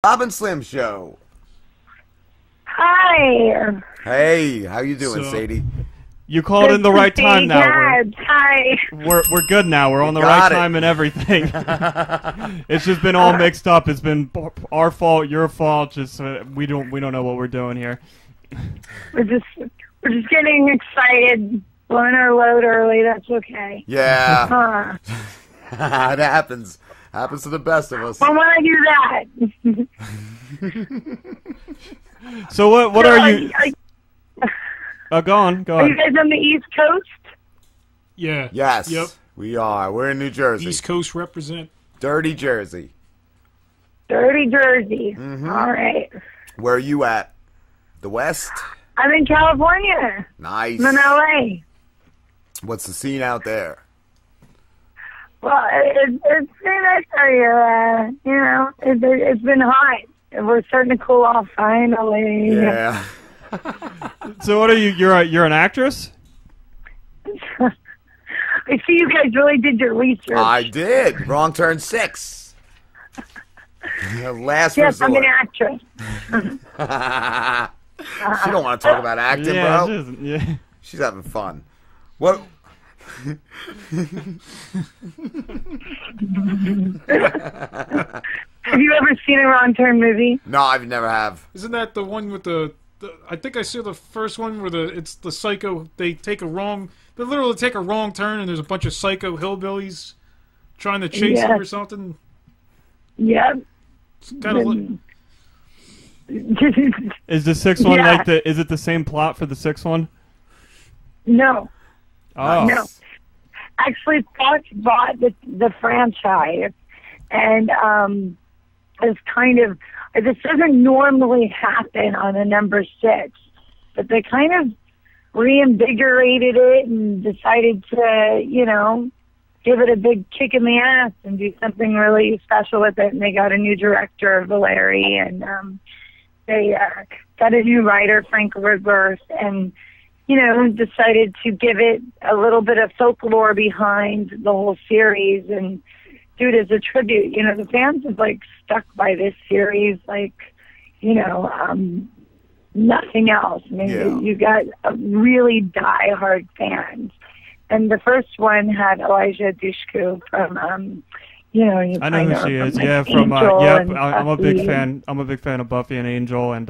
Bob and Slim Show. Hi. Hey, how you doing, Sadie? You called in the right time now. Hi. We're good now. We're on the right time and everything. It's just been all mixed up. It's been our fault, your fault. Just we don't know what we're doing here. We're just getting excited, blowing our load early. That's okay. Yeah. It happens. Happens to the best of us. Why would I do that? So what are you? Go on. Are you guys on the East Coast? Yeah. Yes. Yep. We are. We're in New Jersey. East Coast represent. Dirty Jersey. Dirty Jersey. Mm-hmm. All right. Where are you at? The West? I'm in California. Nice. I'm in LA. What's the scene out there? Well, it's been it's been hot. We're starting to cool off finally. Yeah. So what are you? You're an actress? I see you guys really did your research. I did. Wrong Turn 6. Last yes, resort. I'm an actress. She don't want to talk about acting, bro. Yeah. She's having fun. What? Have you ever seen a Wrong Turn movie? No, I've never have. Isn't that the one with the I think I saw the first one where it's the psycho. They literally take a wrong turn, and there's a bunch of psycho hillbillies trying to chase them or something. Yep. It's kind of like. Is the sixth one is it the same plot for the sixth one? No. Oh. No. Actually, Fox bought the franchise, and it's kind of, this doesn't normally happen on a number 6, but they kind of reinvigorated it and decided to, give it a big kick in the ass and do something really special with it. And they got a new director, Valeri, and they got a new writer, Frank Woodworth, and decided to give it a little bit of folklore behind the whole series and do it as a tribute. The fans have stuck by this series nothing else. I mean, you got really die-hard fans. And the first one had Elijah Dushku from, I know who she is. Yeah, from I'm a big fan. I'm a big fan of Buffy and Angel and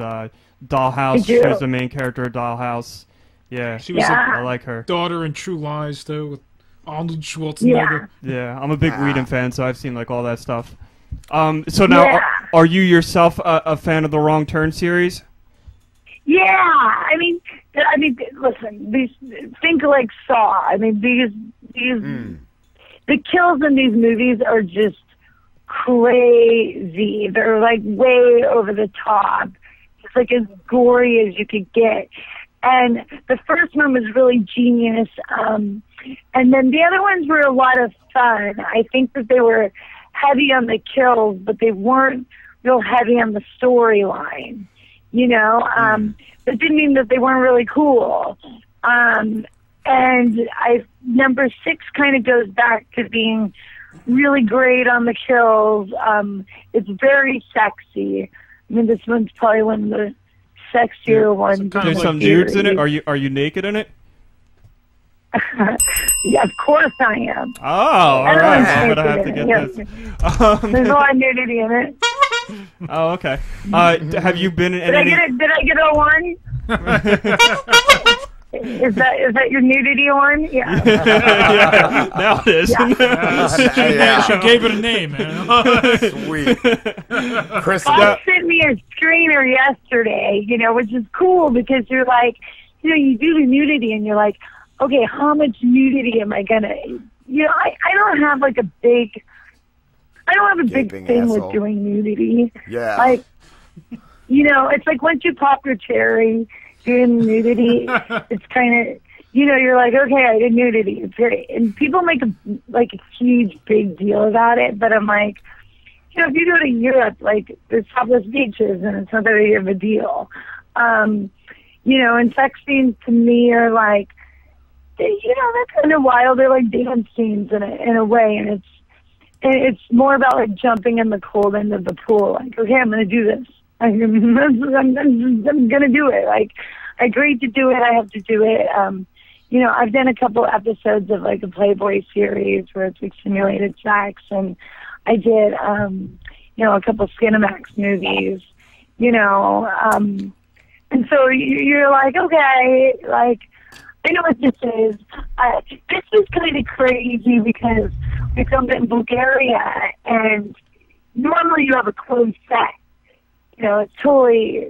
Dollhouse. She was the main character of Dollhouse. Yeah, she was I like her. Daughter in True Lies though with Arnold Schwarzenegger. Yeah, I'm a big Whedon fan, so I've seen all that stuff. So now, are you yourself a fan of the Wrong Turn series? Yeah, I mean, listen. Think like Saw. I mean, the kills in these movies are just crazy. They're way over the top. It's as gory as you could get. And the first one was really genius. And then the other ones were a lot of fun. I think that they were heavy on the kills, but they weren't real heavy on the storyline. That didn't mean that they weren't really cool. And number 6 kind of goes back to being really great on the kills. It's very sexy. I mean, this one's probably one of the sexier ones. There's some nudes in it. Are you naked in it? Yeah, of course I am. Oh, all right. I'm gonna have to get this. There's a lot of nudity in it. Oh, okay. Have you been in any? Did I get a 1? Is that your nudity one? Yeah. Yeah, now it is. Yeah. She gave it a name, man. Sweet. Chris sent me a screener yesterday, which is cool because you're you do the nudity and you're like, okay, how much nudity am I gonna? I don't have a big. I don't have a big thing with doing nudity. Yeah. It's once you pop your cherry, doing nudity, it's kind of, you're like, okay, I did nudity. It's great. And people make a huge, big deal about it. But I'm like, if you go to Europe, there's topless beaches and it's not that big of a deal. And sex scenes to me are they're kind of wild. They're like dance scenes in a way. And it's more about like jumping in the cold end of the pool. Like, okay, I'm going to do this. I'm going to do it. Like, I agreed to do it. I have to do it. You know, I've done a couple episodes of like a Playboy series where it's like simulated sex, and I did, you know, a couple Skinamax movies, you know, and so you're like, okay, like, I know what this is. This is kind of crazy because we filmed it in Bulgaria, and normally you have a closed set. You know, it's totally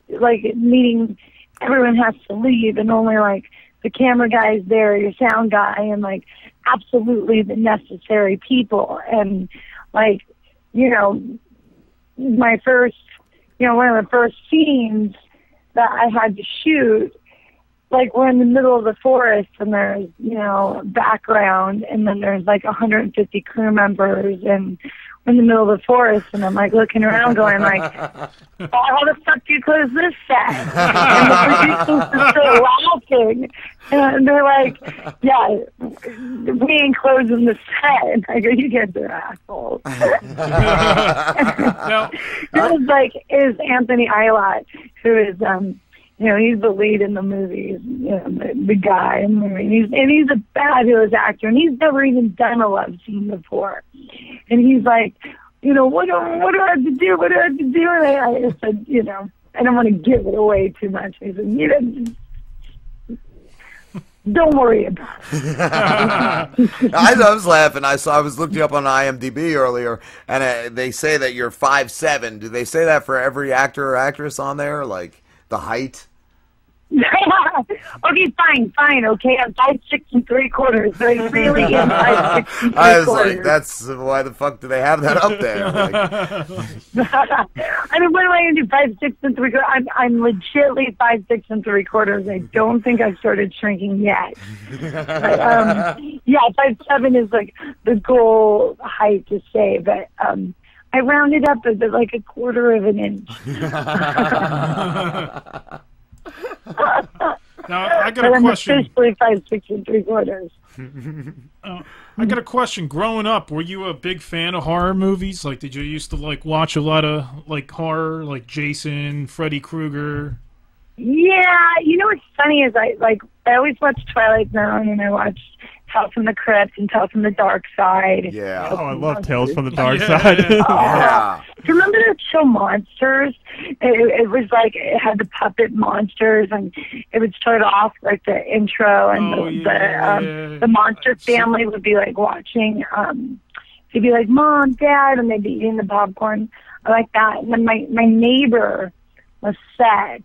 like meaning everyone has to leave, and only like the camera guy is there, your sound guy, and like absolutely the necessary people. And like, you know, my first, you know, one of the first scenes that I had to shoot, like we're in the middle of the forest and there's, you know, background, and then there's like 150 crew members, and we're in the middle of the forest, and I'm like looking around going like, oh, how the fuck do you close this set? And the producers are still laughing, and they're like, yeah, we ain't closing the set. And I go, you guys are assholes. It was like, is Anthony Aylott, who is, you know, he's the lead in the movie, you know, the guy in the movie. And he's a fabulous actor, and he's never even done a love scene before. And he's like, you know, what do I have to do? What do I have to do? And I said, you know, I don't want to give it away too much. He said, you know, don't worry about it. I was laughing. I was looking you up on IMDb earlier, and they say that you're 5'7". Do they say that for every actor or actress on there? Like, the height? Okay, fine. Okay, I'm 5'6 3/4. So I really am 5'6 3/4. I was like, that's why the fuck do they have that up there? Like, I mean, what am I gonna do? 5'6 3/4. I'm legitly 5'6 3/4. I don't think I've started shrinking yet. But, yeah, 5'7" is like the goal height to say, but I rounded up a like 1/4 of an inch. Now, I got a question. I'm officially 5'6 3/4. I got a question. Growing up, were you a big fan of horror movies? Like, did you used to like watch a lot of like horror, like Jason, Freddy Krueger? Yeah, you know what's funny is I always watch Twilight Zone, and I watched Tales from the Crypt and Tales from the Dark Side. Yeah. Oh, I love Tales from the Dark Side. Yeah. Do you remember that show Monsters? It was like, it had the puppet monsters, and it would start off like the intro, and the monster family would be like watching, they'd be like, Mom, Dad, and they'd be eating the popcorn. I like that. And then my neighbor was set.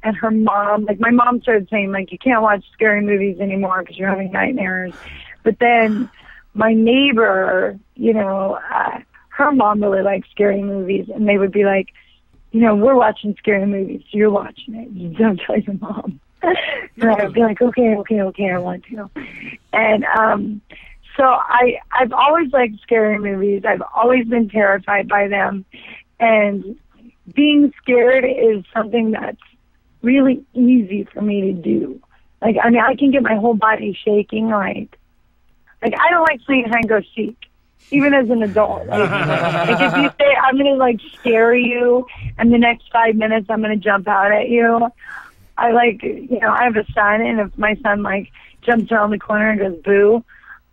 And her mom, like my mom started saying, like, you can't watch scary movies anymore because you're having nightmares. But then my neighbor, you know, her mom really liked scary movies. And they would be like, you know, we're watching scary movies, so you're watching it. You don't tell your mom. And I would be like, okay, I want to. And so I've always liked scary movies. I've always been terrified by them. And being scared is something that's really easy for me to do. Like, I mean, I can get my whole body shaking. Like I don't like playing hide and go seek, even as an adult. Like if you say I'm gonna like scare you, and the next 5 minutes I'm gonna jump out at you, I like, you know, I have a son, and if my son like jumps around the corner and goes boo,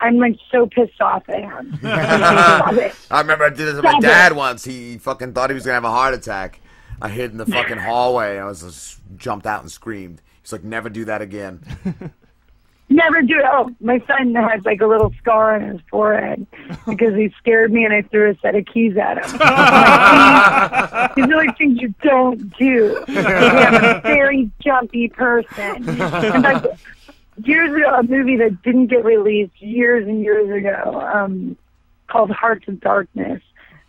I'm like so pissed off at him. I remember I did this with my dad once. He fucking thought he was gonna have a heart attack. I hid in the fucking hallway. I was just jumped out and screamed. He's like, never do that again. Never do it. Oh, my son has like a little scar on his forehead because he scared me and I threw a set of keys at him. These are like things you don't do. I'm a very jumpy person. In fact, years ago, a movie that didn't get released years and years ago, called Hearts of Darkness,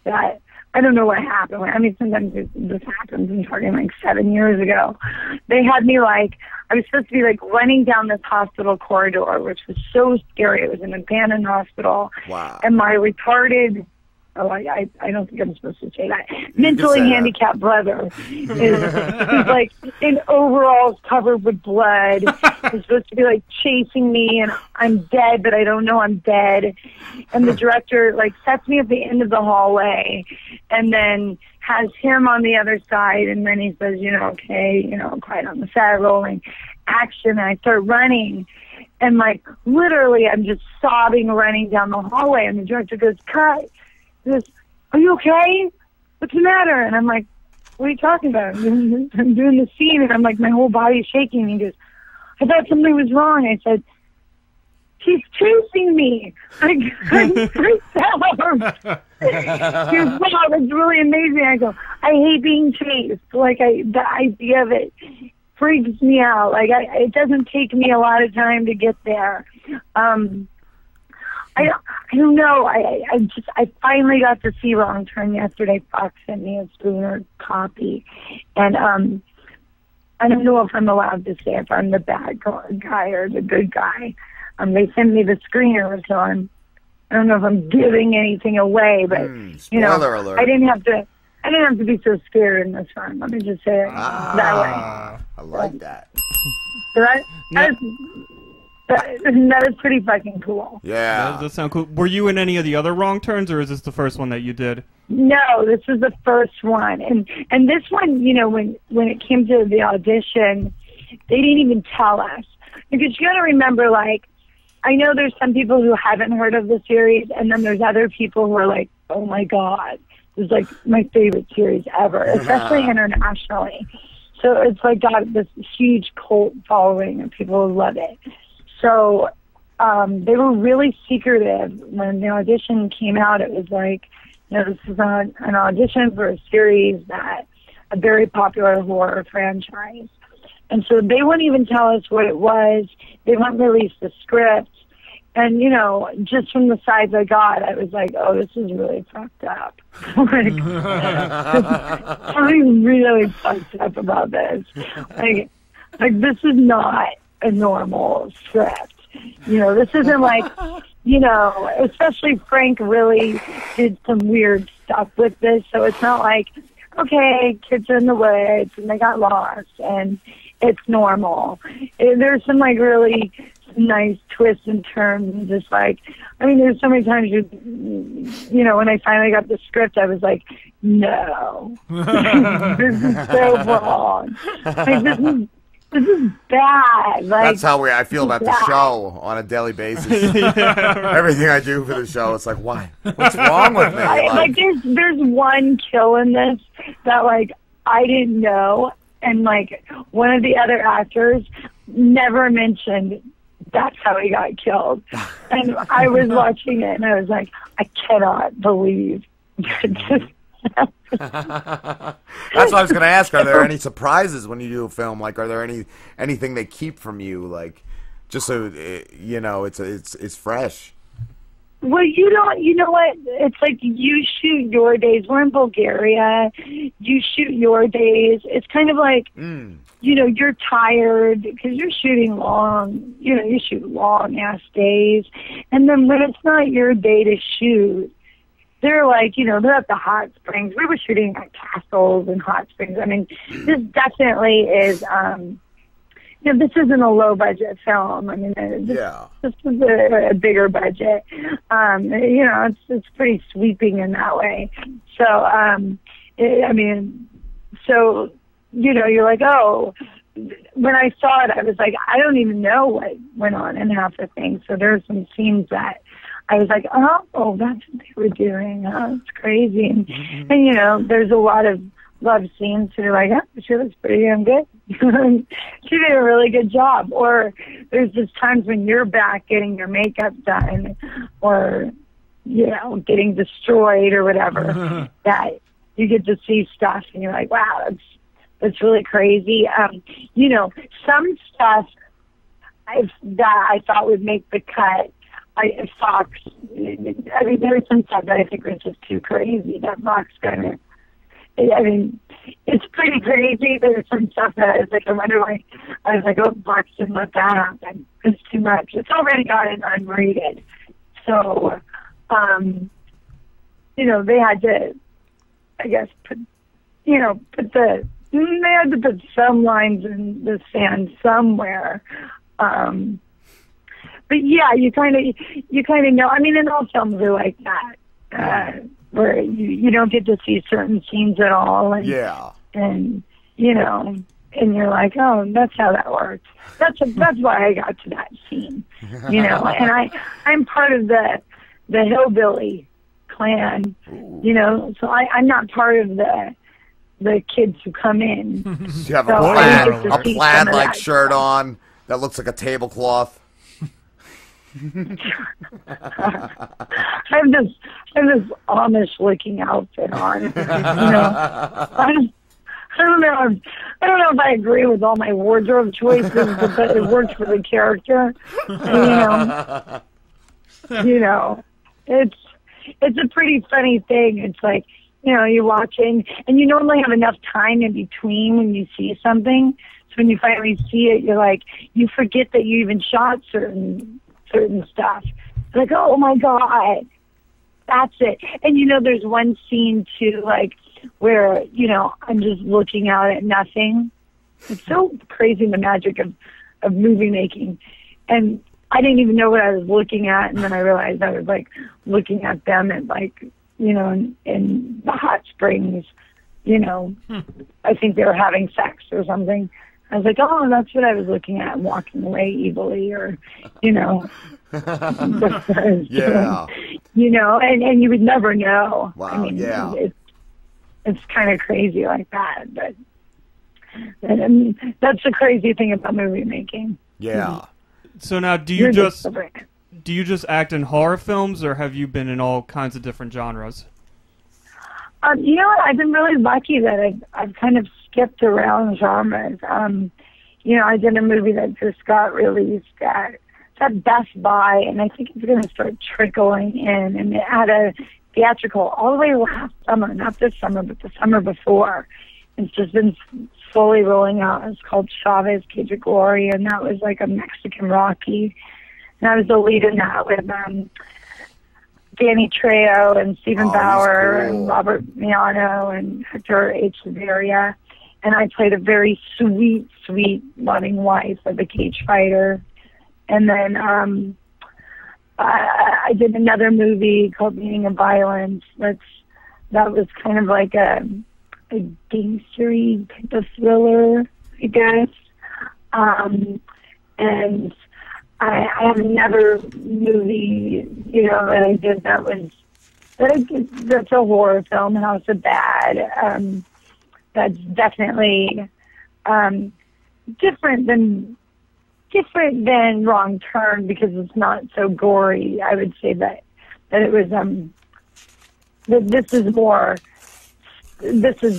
that I don't know what happened. I mean, sometimes this happens. I'm talking like 7 years ago. They had me like, I was supposed to be like running down this hospital corridor, which was so scary. It was an abandoned hospital. Wow. And my retarded I don't think I'm supposed to say that. Mentally handicapped brother is like in overalls covered with blood. He's supposed to be like chasing me, and I'm dead, but I don't know I'm dead. And the director like sets me at the end of the hallway, and then has him on the other side, and then he says, okay, quiet on the set, rolling, action. And I start running. And, like, literally, I'm just sobbing, running down the hallway. And the director goes, cut. He goes, are you okay? What's the matter? And I'm like, what are you talking about? I'm doing the scene. And I'm like, my whole body's shaking. And he goes, I thought something was wrong. I said, he's chasing me. I'm freaked out. He goes, wow, that's really amazing. I go, I hate being chased. Like, the idea of it freaks me out. Like, it doesn't take me a lot of time to get there. I don't know. I finally got to see Wrong Turn yesterday. Fox sent me a screener copy, and I don't know if I'm allowed to say if I'm the bad guy or the good guy. They sent me the screener, so I don't know if I'm giving anything away, but spoiler alert. I didn't have to be so scared in this one. Let me just say it that way. I like that. So that is pretty fucking cool. Yeah. That does sound cool. Were you in any of the other Wrong Turns, or is this the first one that you did? No, this was the first one. And this one, when it came to the audition, they didn't even tell us. Because you got to remember, like, I know there's some people who haven't heard of the series, and then there's other people who are like, oh my God, this is like my favorite series ever, especially internationally. So it's like got this huge cult following, and people love it. So they were really secretive. When the audition came out, it was like, this is an audition for a series that a very popular horror franchise. And so they wouldn't even tell us what it was. They wouldn't release the script. And, just from the sides I got, I was like, oh, this is really fucked up. Like, I'm really fucked up about this. Like this is not a normal script. This isn't like, especially Frank really did some weird stuff with this. So it's not like, okay, kids are in the woods and they got lost and it's normal. There's some like really nice twists and turns, and just like, there's so many times when I finally got the script, I was like, no, this is so wrong. Like, this is bad. Like, that's how I feel about the show on a daily basis. Everything I do for the show, it's like, why? What's wrong with me? Like there's one kill in this that like I didn't know, and like one of the other actors never mentioned that's how he got killed. And I was watching it, and I was like, I cannot believe this. That's what I was going to ask. Are there any surprises when you do a film? Like, are there anything they keep from you? Like, just so it's fresh. Well, you know what? It's like you shoot your days. We're in Bulgaria. You shoot your days. It's kind of like, you're tired because you're shooting long, you shoot long-ass days. And then when it's not your day to shoot, they're like, they're at the hot springs. We were shooting at castles and hot springs. This definitely is, this isn't a low-budget film. This is a bigger budget. It's pretty sweeping in that way. So, you're like, oh, when I saw it, I was like, I don't even know what went on in half the thing. So there are some scenes that I was like, oh, that's what they were doing. Oh, it's crazy. And there's a lot of love scenes that are like, oh, she looks pretty damn good. She did a really good job. Or there's just times when you're back getting your makeup done or, getting destroyed or whatever, that you get to see stuff and you're like, wow, that's really crazy. Some stuff that I thought would make the cut, Fox, there's some stuff that I think was just too crazy that Fox kind of, it's pretty crazy. There's some stuff that I was like, oh, Fox didn't let that happen. It's too much. It's already gotten unrated. So, they had to, I guess, they had to put some lines in the sand somewhere. But yeah, you kind of know. I mean, and all films are like that, where you don't get to see certain scenes at all, and and and you're like, oh, that's how that works. That's why I got to that scene, And I'm part of the hillbilly clan, so I'm not part of the kids who come in. You have a plaid like shirt on that looks like a tablecloth. I have this Amish looking outfit on. I don't know if I agree with all my wardrobe choices, but it works for the character. It's a pretty funny thing. It's like, you're watching, and you normally have enough time in between when you see something. So when you finally see it, you're like, you forget that you even shot certain stuff. It's like, oh my God, that's it. And there's one scene too, like, where, I'm just looking out at nothing. It's so crazy, the magic of movie making. And I didn't even know what I was looking at, and then I realized I was, like, looking at them at, like, in the hot springs, I think they were having sex or something. I was like, oh, that's what I was looking at, and walking away evilly, or, because, yeah. And you would never know. Wow, I mean, yeah. It's kind of crazy like that, but that's the crazy thing about movie making. Yeah. So now, do you just act in horror films, or have you been in all kinds of different genres? You know what? I've been really lucky that I've kind of skipped around genres. I did a movie that just got released at Best Buy, and I think it's going to start trickling in. And it had a theatrical all the way last summer, not this summer, but the summer before. It's just been slowly rolling out. It's called Chavez, Cage of Glory, and that was like a Mexican Rocky. And I was the lead in that with Danny Trejo and Stephen Bauer and Robert Miano and Hector H. Zaria. And I played a very sweet, sweet, loving wife of a cage fighter. And then I did another movie called Meaning of Violence. That was kind of like a gangstery type of thriller, I guess. And I have another movie, that I did that's a horror film, House of Bad. That's definitely different than Wrong Turn, because it's not so gory. I would say that it was that this is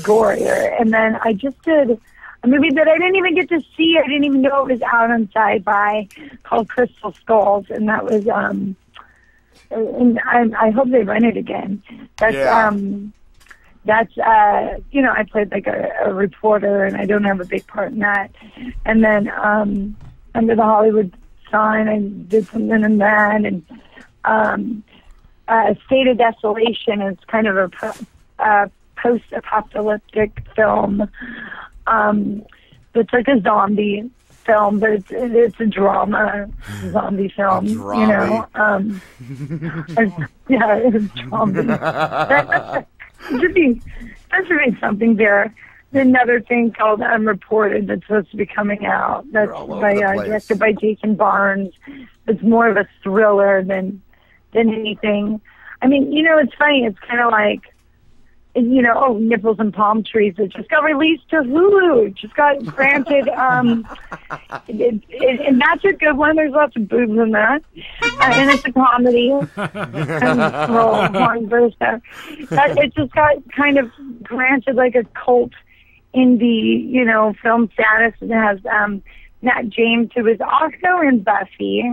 gorier. And then I just did a movie that I didn't even get to see. I didn't even know it was out on Sci-Fi, called Crystal Skulls, and that was and I hope they run it again. That's I played like a reporter, and I don't have a big part in that. And then Under the Hollywood Sign, I did something in that, and State of Desolation is kind of a post-apocalyptic film. It's like a zombie film, but it's a drama zombie film. Yeah, it's drama. That should be something there. Another thing called Unreported that's supposed to be coming out. That's directed by Jason Barnes. It's more of a thriller than anything. I mean, it's funny. It's kind of like, Nipples and Palm Trees. It just got released to Hulu. It just got granted. And that's a good one. There's lots of boobs in that. And it's a comedy. It just got kind of granted like a cult indie, film status. It has Matt James, who is also in Buffy,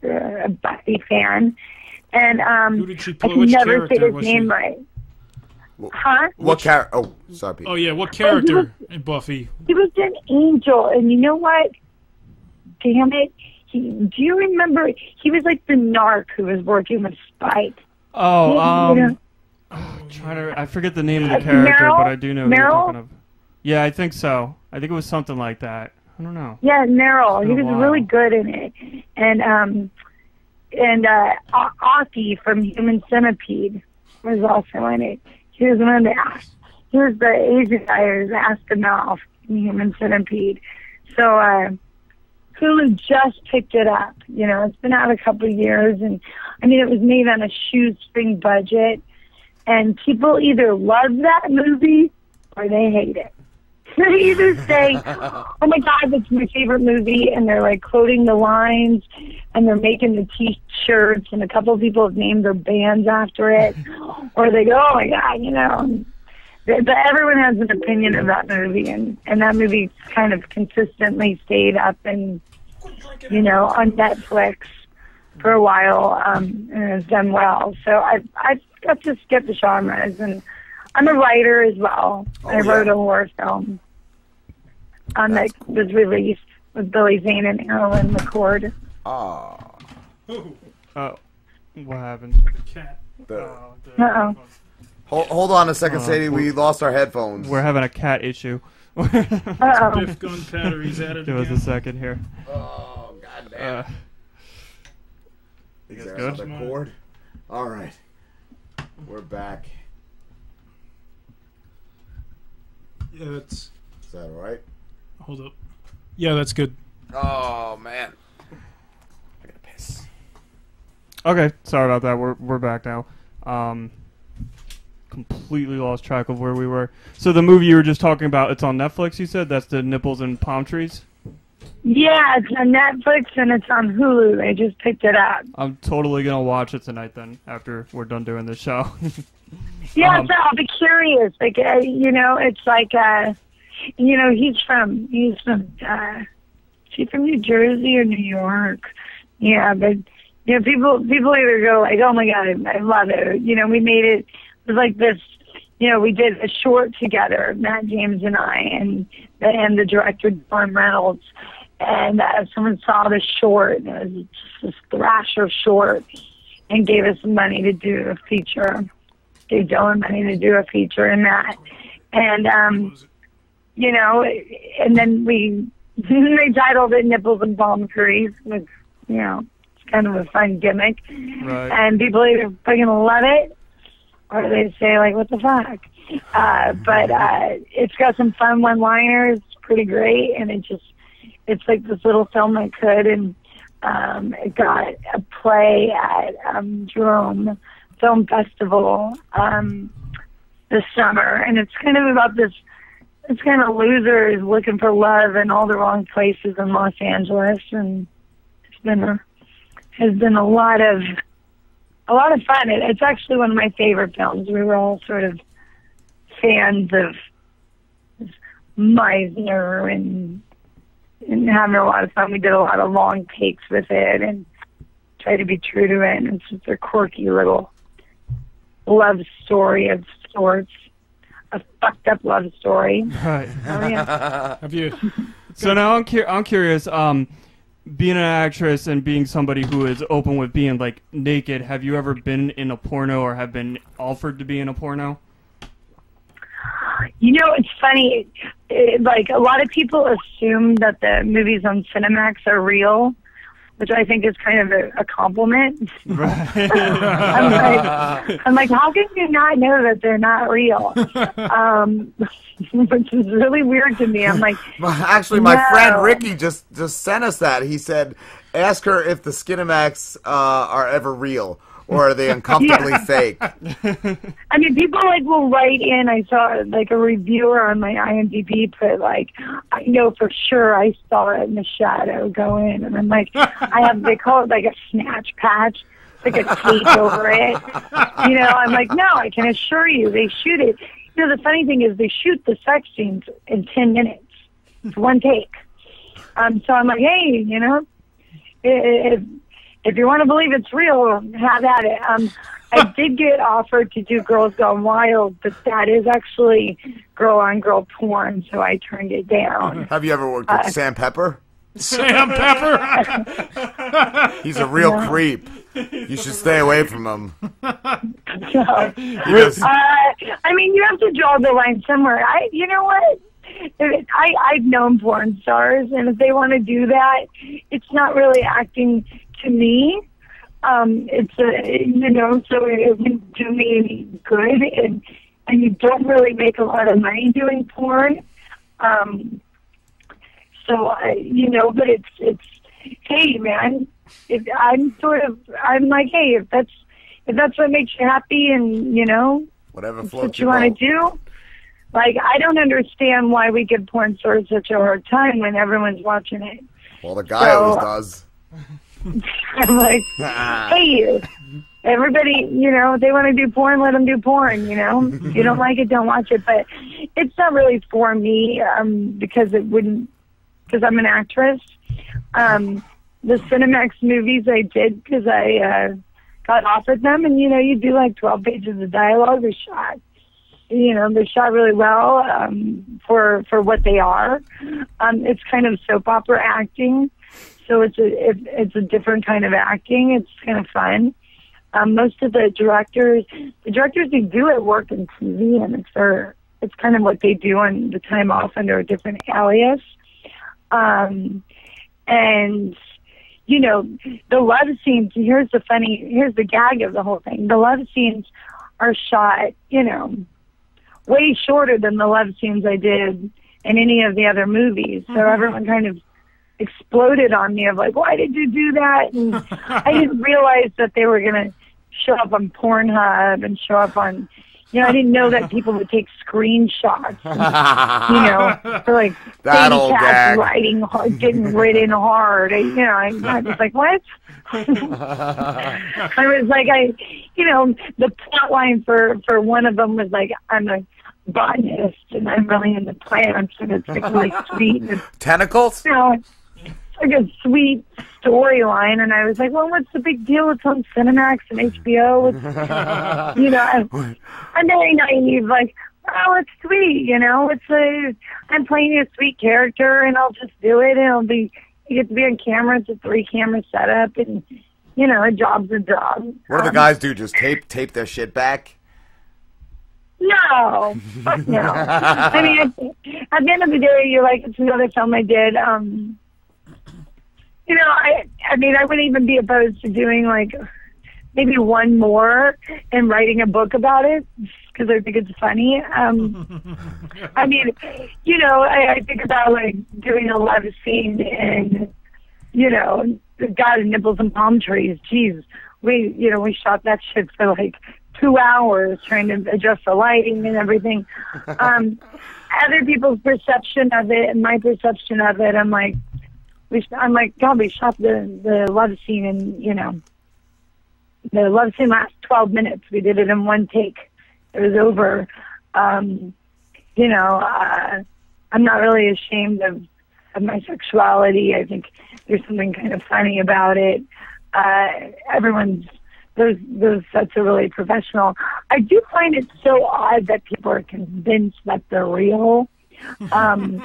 a Buffy fan. And who did she play? I can never say his name right. Huh? What character? Oh, sorry, Pete. Oh, yeah, what character in Buffy? He was an angel, and you know what? Damn it. Do you remember? He was like the narc who was working with Spike. Oh, I forget the name of the character, but I do know who you're talking of. Yeah, I think so. I think it was something like that. I don't know. Yeah, Meryl. He was really good in it. And Aki from Human Centipede was also in it. He was one of he was the Asian guy who's Aspinall in Human Centipede. So Hulu just picked it up. You know, it's been out a couple of years, and I mean, it was made on a shoestring budget, and people either love that movie or they hate it. They either say, "Oh my God, that's my favorite movie," and they're like quoting the lines, and they're making the T-shirts, and a couple of people have named their bands after it, or they go, "Oh my God," you know. But everyone has an opinion of that movie, and that movie kind of consistently stayed up and, you know, on Netflix for a while, and has done well. So I've got to skip the genres, and I'm a writer as well. I wrote a horror film that was released with Billy Zane and Carolyn McCord. Oh. What happened? Cat. Uh-oh. Hold on a second, Sadie. We lost our headphones. We're having a cat issue. Uh-oh. Biff Gunpowder, he's at it Give us a second here. Oh, goddamn. Is there another cord? All right. We're back. Yeah, that's... Is that all right? Hold up. Yeah, that's good. Oh, man. I gotta piss. Okay, sorry about that. We're back now. Completely lost track of where we were. So the movie you were just talking about, it's on Netflix, you said? That's the Nipples and Palm Trees? Yeah, it's on Netflix and it's on Hulu. They just picked it up. I'm totally going to watch it tonight then, after we're done doing this show. Yeah, so I'll be curious. Like, you know, it's like, you know, he's from, is he from New Jersey or New York? Yeah, but, you know, people either go like, oh my God, I love it. You know, we made it, it was like this, you know, we did a short together, Matt James and I, and the director, Don Reynolds. And someone saw the short, and it was just this thrasher short, and gave us money to do a feature. Gave Dylan money to do a feature in that. And, you know, and then they titled it Nipples and Palm Trees, which, you know, it's kind of a fun gimmick. Right. And people either fucking love it, or they say, like, what the fuck? But it's got some fun one-liners, pretty great, and it's like this little film I could, and it got a play at Jerome Film Festival this summer, and it's kind of about this kind of loser is looking for love in all the wrong places in Los Angeles, and has been a lot of fun. It's actually one of my favorite films. We were all sort of fans of Meisner and having a lot of fun. We did a lot of long takes with it and tried to be true to it. And it's just a quirky little love story of sorts, a fucked up love story. Right. Oh, yeah. Have you... So now I'm curious, being an actress and being somebody who is open with being, like, naked, have you ever been in a porno or have been offered to be in a porno? You know, it's funny. Like, a lot of people assume that the movies on Cinemax are real, which I think is kind of a compliment. Right. I'm like, how can you not know that they're not real? Which is really weird to me. I'm like, actually, my friend Ricky just sent us that. He said, ask her if the Skinemax are ever real. Or are they uncomfortably fake? I mean, people like will write in. I saw like a reviewer on my IMDb put like, I know for sure I saw it in the shadow go in, and I'm like, they call it like a snatch patch, like a tape over it. You know, I'm like, no, I can assure you, they shoot it. You know, the funny thing is they shoot the sex scenes in 10 minutes. It's one take. So I'm like, hey, you know, if you want to believe it's real, have at it. I did get offered to do Girls Gone Wild, but that is actually girl-on-girl porn, so I turned it down. Have you ever worked with Sam Pepper? Sam Pepper? He's a real creep. You should stay away from him. So, I mean, you have to draw the line somewhere. You know what? I've known porn stars, and if they want to do that, it's not really acting to me. It's so it wouldn't do me any good, and you don't really make a lot of money doing porn. But it's hey, man. I'm like, hey, if that's what makes you happy, and Whatever that's floats what you your want boat. to do. Like, I don't understand why we give porn stars such a hard time when everyone's watching it. Well, the guy always does. I'm like, hey, everybody, they want to do porn, let them do porn, If you don't like it, don't watch it. But it's not really for me because I'm an actress. The Cinemax movies I did because I got offered them, and, you do like 12 pages of dialogue. They're shot. They're shot really well for what they are. It's kind of soap opera acting, so it's a different kind of acting. It's kind of fun. Most of the directors who do it work in TV, and it's kind of what they do on the time off under a different alias. And the love scenes. Here's the gag of the whole thing. The love scenes are shot, way shorter than the love scenes I did in any of the other movies. So everyone kind of exploded on me of like, why did you do that? And I didn't realize that they were going to show up on Pornhub and show up on, I didn't know that people would take screenshots, for like That old Sadie Katz gag. riding hard, getting ridden hard. I was like, what? I was like, the plot line for one of them was like, I'm a botanist and I'm really into plants, and it's like really sweet. And, Tentacles? it's like a sweet storyline, and I was like, well, what's the big deal? It's on Cinemax and HBO. I'm very naive, like, oh, it's sweet, I'm playing a sweet character, and I'll just do it, and you get to be on camera. It's a 3-camera setup, and a job's a job. What do the guys do? Just tape their shit back? No, fuck no. I mean, at the end of the day, you're like, it's another film I did. I wouldn't even be opposed to doing like maybe one more and writing a book about it because I think it's funny. I think about like doing a love scene and God, nipples and palm trees. Jeez, we shot that shit for like 2 hours trying to adjust the lighting and everything. Other people's perception of it and my perception of it, I'm like, God, we shot the love scene and, the love scene lasts 12 minutes. We did it in one take. It was over. I'm not really ashamed of my sexuality. I think there's something kind of funny about it. Those sets are really professional. I do find it so odd that people are convinced that they're real. I'm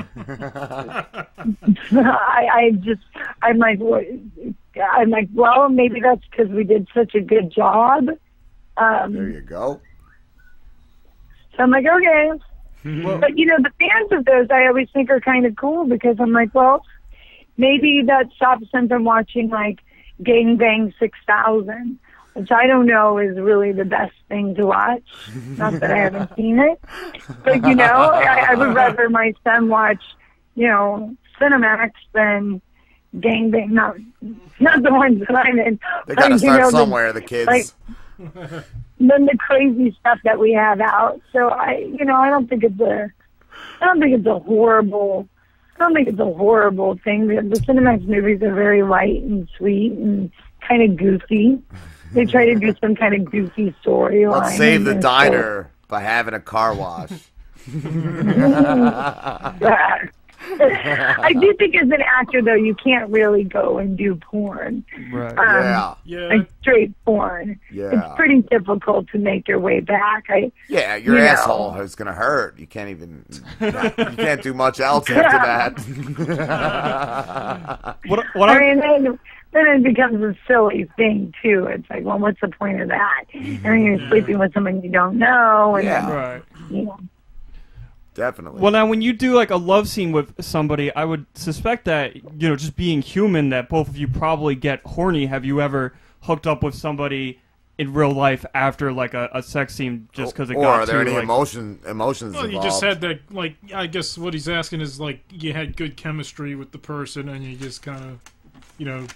like, well, maybe that's because we did such a good job. There you go. So I'm like, okay. But the fans of those I always think are kind of cool because I'm like, well, maybe that stops them from watching like Gang Bang 6000, which I don't know is really the best thing to watch. Not that I haven't seen it, but I would rather my son watch, Cinemax than Gang Bang. Not the ones that I'm in. They gotta start somewhere, the kids. Like, then the crazy stuff that we have out. So I don't think it's a horrible thing. The Cinemax movies are very light and sweet and kind of goofy. They try to do some kind of goofy storyline. Let's save the diner by having a car wash. I do think as an actor, though, you can't really go and do porn. Right. Like straight porn. Yeah. It's pretty difficult to make your way back. Your asshole is going to hurt. You can't do much else after that. Then then it becomes a silly thing too. It's like, well, what's the point of that? And then you're sleeping with someone you don't know, and Yeah. Right. you know. Definitely. Well, now when you do like a love scene with somebody, I would suspect that, you know, just being human, that both of you probably get horny. Have you ever hooked up with somebody in real life after like a sex scene just because it got Or are there too, any like, emotions Well, you involved? just had that, like, I guess what he's asking is, like, you had good chemistry with the person and you just kind of, you know,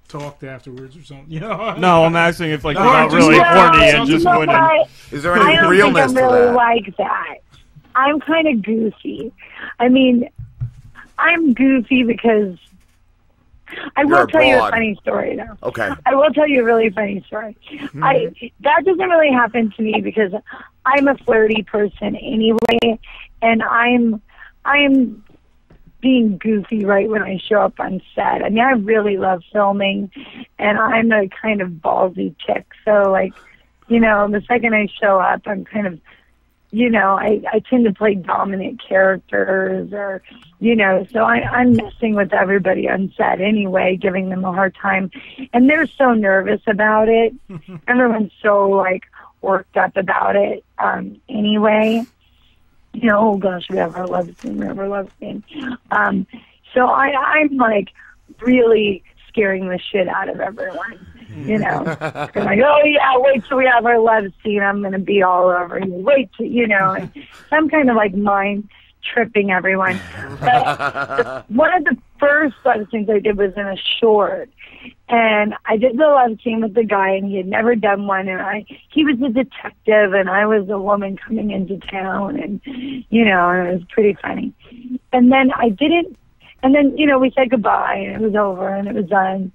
talked afterwards or something. You know? No, I'm asking if like No, you're not just- really No, horny and you just know winning. what? Is there I any don't realness think I'm to really that? like that. I'm kind of goofy. I mean, I'm goofy because I You're will tell you a abroad. funny story, though. Okay. I will tell you a really funny story. That doesn't really happen to me because I'm a flirty person anyway, and I'm being goofy right when I show up on set. I mean, I really love filming, and I'm a kind of ballsy chick. So, like, you know, the second I show up, I'm kind of, you know, I tend to play dominant characters, or, you know, so I'm messing with everybody on set anyway, giving them a hard time. And they're so nervous about it. Everyone's so, like, worked up about it anyway. You know, oh gosh, we have our love scene, so I'm, like, really scaring the shit out of everyone. You know, they're like, oh yeah, wait till we have our love scene. I'm gonna be all over you. Wait till, you know, and I'm kind of like mind tripping everyone. But one of the first love scenes I did was in a short, and I did the love scene with the guy, and he had never done one, and he was a detective, and I was a woman coming into town, and you know, and it was pretty funny. And then you know, we said goodbye, and it was over, and it was done.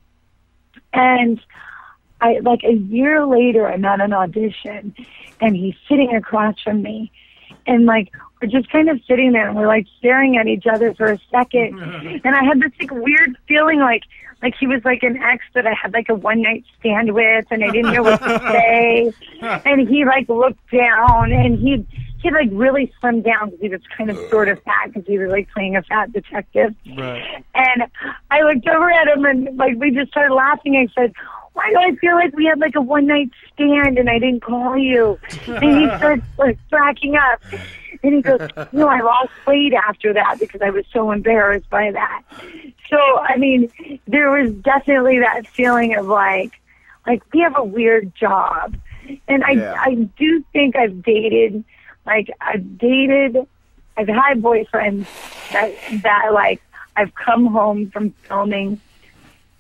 And like a year later, I'm at an audition, and he's sitting across from me, and like we're just kind of sitting there, and we're like staring at each other for a second, and I had this like weird feeling like he was like an ex that I had like a one night stand with, and I didn't know what to say, and he like looked down, and he like really slimmed down because he was kind of sort of fat because he was like playing a fat detective. Right. And I looked over at him, and like we just started laughing. I said, why do I feel like we had like a one night stand and I didn't call you? And he starts like cracking up. And he goes, no, I lost weight after that because I was so embarrassed by that. So, I mean, there was definitely that feeling of like we have a weird job. And I do think I've had boyfriends that like I've come home from filming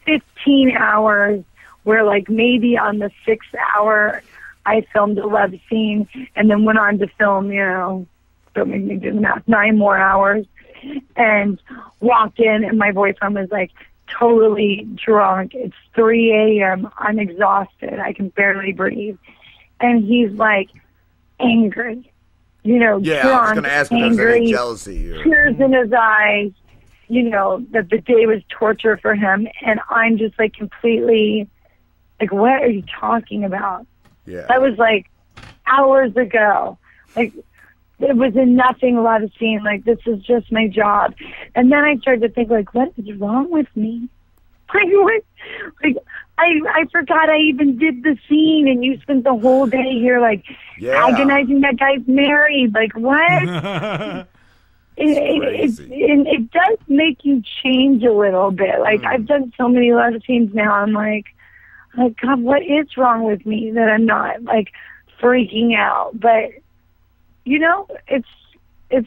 15 hours where like maybe on the 6th hour I filmed a love scene and then went on to film, you know, don't make me do the math, 9 more hours, and walked in and my boyfriend was like totally drunk. It's 3 a.m. I'm exhausted. I can barely breathe. And he's like angry. You know, Yeah, drunk, I was going to ask if there's angry, any jealousy or... tears in his eyes, you know, that the day was torture for him. And I'm just like completely, like, what are you talking about? Yeah. That was like hours ago. Like, it was a nothing love scene. Like, this is just my job. And then I started to think, like, what is wrong with me? I forgot I even did the scene, and you spent the whole day here, like, agonizing that guy's married. Like, what? It does make you change a little bit. Like, I've done so many love scenes now. I'm like, God, what is wrong with me that I'm not, like, freaking out? But, you know, it's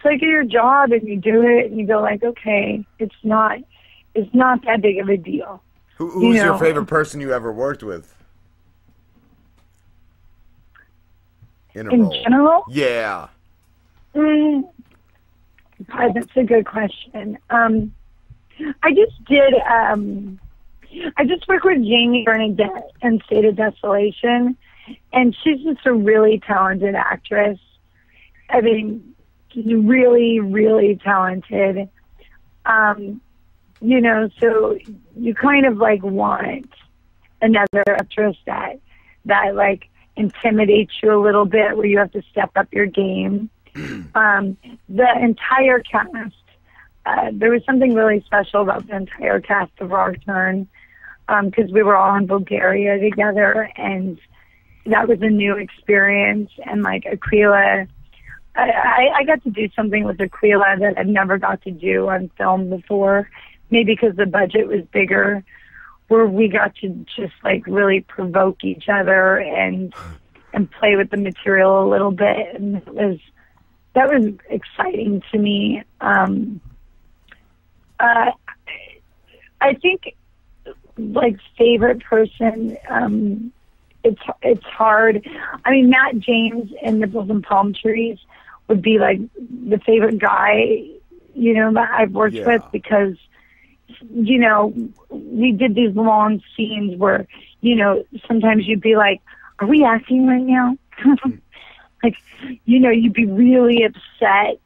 like your job, and you do it, and you go, like, okay, it's not that big of a deal. Who's your favorite person you ever worked with? In general? Yeah. God, that's a good question. I just worked with Jamie Bernadette in State of Desolation, and she's just a really talented actress. I mean, she's really, really talented. You know, so you kind of like want another actress that like intimidates you a little bit, where you have to step up your game. The entire cast, there was something really special about the entire cast of Our Turn. because we were all in Bulgaria together, and that was a new experience. And like Aquila, I got to do something with Aquila that I've never got to do on film before, maybe because the budget was bigger, where we got to just like really provoke each other and play with the material a little bit, and that was exciting to me. I think like favorite person, it's hard. I mean, Matt James in Nipples and Palm Trees would be like the favorite guy, that I've worked with, because we did these long scenes where, sometimes you'd be like, are we acting right now? Like, you'd be really upset,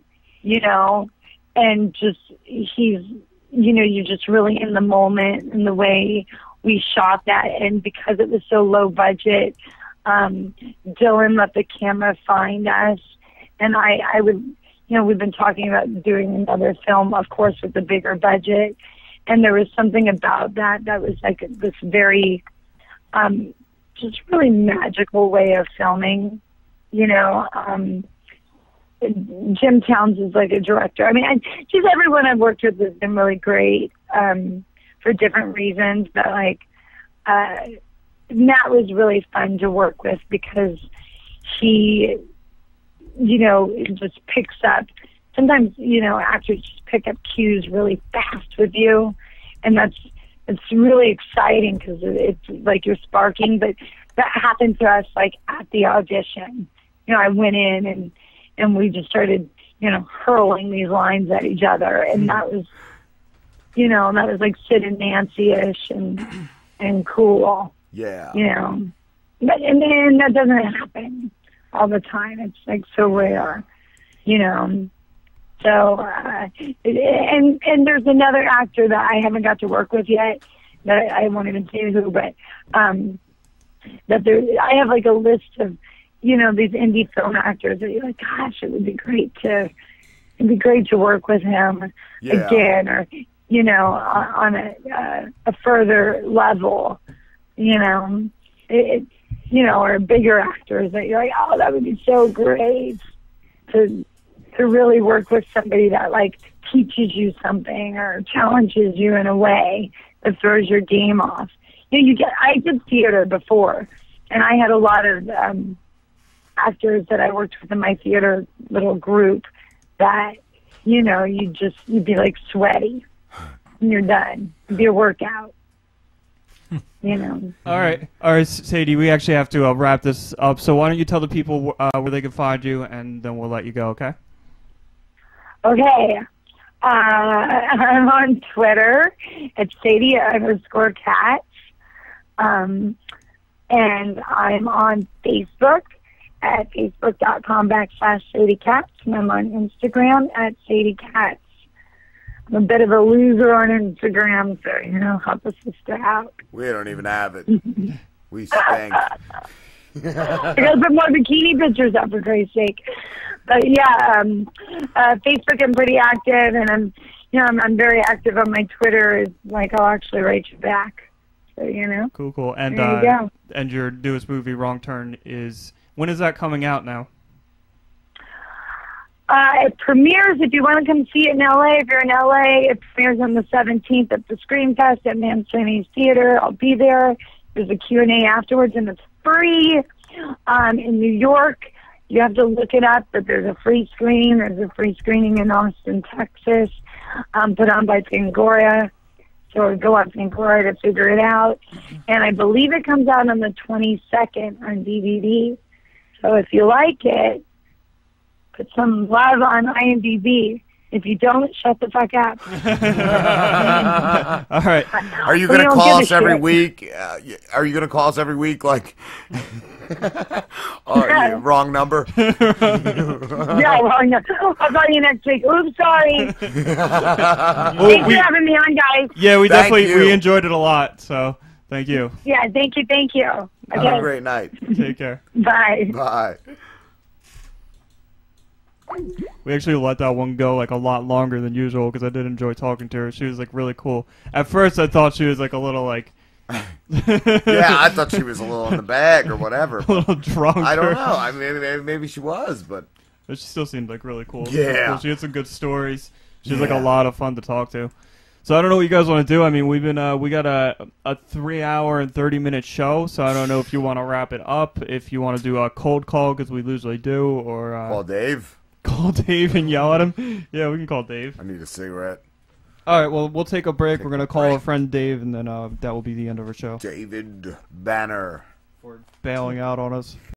and just, you're just really in the moment, and the way we shot that. And because it was so low budget, Dylan let the camera find us. And I would, we've been talking about doing another film, of course, with the bigger budget. And there was something about that was like this very, just really magical way of filming, Jim Towns is like a director. I mean, just everyone I've worked with has been really great, for different reasons. But like, Matt was really fun to work with because he, just picks up. Sometimes, actors just pick up cues really fast with you, and it's really exciting because it's like you're sparking. But that happened to us like at the audition. I went in and we just started, hurling these lines at each other, and that was, that was like Sid and Nancy-ish and cool. Yeah. But and then that doesn't happen all the time. It's like so rare, So and there's another actor that I haven't got to work with yet that I won't even say who, but I have like a list of these indie film actors that you're like, gosh, it'd be great to work with him again, or on a further level, or bigger actors that you're like, oh, that would be so great to really work with somebody that like teaches you something or challenges you in a way that throws your game off. I did theater before, and I had a lot of actors that I worked with in my theater little group that, you'd be like sweaty and you're done. It'd be a workout. All right, Sadie, we actually have to wrap this up. So why don't you tell the people where they can find you, and then we'll let you go, okay? Okay. I'm on Twitter at Sadie_Katz. And I'm on Facebook at facebook.com/Sadie Katz. And I'm on Instagram at Sadie Katz. I'm a bit of a loser on Instagram, so, help a sister out. We don't even have it. We stink. I gotta put more bikini pictures up, for Christ's sake. But yeah, Facebook I'm pretty active, and I'm very active on my Twitter. Like, I'll actually write you back. So, Cool. And there you go. And your newest movie, Wrong Turn, when is that coming out now? It premieres, if you want to come see it in LA, if you're in LA, it premieres on the 17th at the Screen Fest at Manzoni's Theater. I'll be there. There's a Q&A afterwards, and it's free. In New York, you have to look it up, but there's a free screening. There's a free screening in Austin, Texas, put on by Fangoria. So go on Fangoria to figure it out. And I believe it comes out on the 22nd on DVD. So if you like it, put some love on IMDb. If you don't, shut the fuck up. All right. Are you going to call us every week? Are you going to call us every week? Like, wrong number. Yeah, wrong number. I'll call you next week. Oops, sorry. Thanks for having me on, guys. Yeah, we enjoyed it a lot. So thank you. Yeah, thank you. Okay. Have a great night. Take care. Bye. Bye. We actually let that one go like a lot longer than usual because I did enjoy talking to her. She was like really cool. At first, I thought she was like a little like Yeah, I thought she was a little in the bag or whatever. A little drunk. I don't know. I mean, maybe she was, but She still seemed like really cool. Yeah. Cool. She had some good stories. She's like a lot of fun to talk to. So I don't know what you guys want to do. I mean, we got a 3-hour and 30-minute show. So I don't know if you want to wrap it up, if you want to do a cold call because we usually do, or call Dave. Call Dave and yell at him. Yeah, we can call Dave. I need a cigarette. All right, well, we'll take a break. We're going to call our friend Dave, and then that will be the end of our show. David Banner. For bailing out on us.